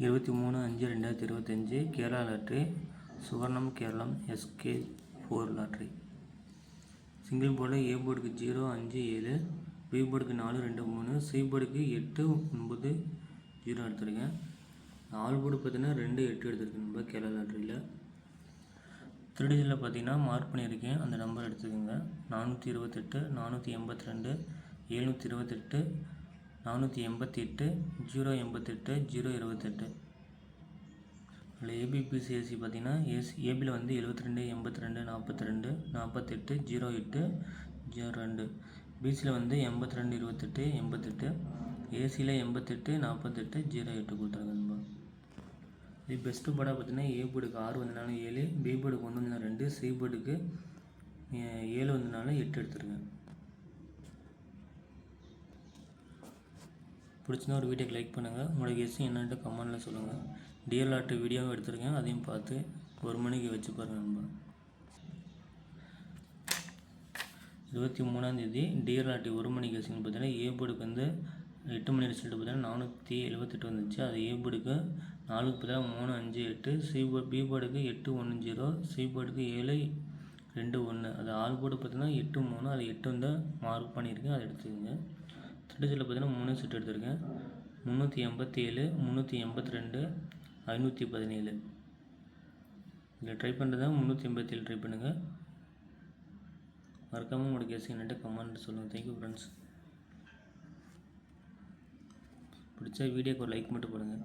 23/5/2025 Kerala lottery சுவர்ணம் Keralam SK4 lottery. Single போர்டில் ஏ போர்டுக்கு 0, 5, 7, B போர்டுக்கு 4, 2, 3, சி போர்டுக்கு 8, 9, 0 எடுத்துருக்கேன். ஆல் போர்டு பார்த்தீங்கன்னா 2, 8 எடுத்துருக்கேன் நம்ம கேரளா லாட்ரியில். திருடிஜில் பார்த்தீங்கன்னா மார்க் பண்ணியிருக்கேன், அந்த நம்பர் எடுத்துக்கோங்க. 428, 482, 728, 488, 088, 028. அதில் ஏபிபிசிஎஸ்சி பார்த்தீங்கன்னா ஏபியில் வந்து 72, 82, 42, 48, 08, 02. பிசியில் வந்து 82, 28, 88. ஏசியில் 88, 48, 08 கொடுத்துருக்காங்க. இது பெஸ்ட்டு போர்டாக பார்த்தீங்கன்னா ஏ போர்டுக்கு 6 வந்தனாலும் 7, பி போர்டுக்கு 1 வந்தனாலும் 2, சி போர்டுக்கு 7 வந்தனாலும் 8 எடுத்துருங்க. பிடிச்சிருந்தா ஒரு வீடியோக்கு லைக் பண்ணுங்கள். உங்களோட கெஸ்ஸிங் என்னன்ட்டு கமெண்ட்டில் சொல்லுங்கள். டிஎல் லாட்ரி வீடியோவும் எடுத்துருக்கேன், அதையும் பார்த்து 1 மணிக்கு வச்சு பாருங்கள். நம்ம 23ஆந்தேதி டிஎல் லாட்ரி 1 மணி கெஸ்ஸிங் பார்த்தீங்கன்னா ஏ போர்டுக்கு வந்து 8 மணி ரிசல்ட்டு பார்த்தீங்கன்னா 478 வந்துச்சு. அது ஏ போர்டுக்கு 4க்கு பார்த்தீங்கன்னா 3, 5, 8, பி போர்டுக்கு 8, 1, 0, சி போர்டுக்கு 7, 2, 1. அது ஆல் போர்டு பார்த்தீங்கன்னா 8, 3, அது 8 வந்து மார்க் பண்ணியிருக்கேன், அதை எடுத்துக்கோங்க. திருடிஜில் பார்த்தீங்கன்னா 3 செட் எடுத்திருக்கேன். 387, 382, 517. இதில் ட்ரை பண்ணுறதா 387 ட்ரை பண்ணுங்கள். மறக்காமல் உங்களோட கெஸ் என்னட்டு கமெண்ட் சொல்லுங்கள். Thank you friends. பிடிச்ச வீடியோக்கு ஒரு லைக் மட்டும் போடுங்க.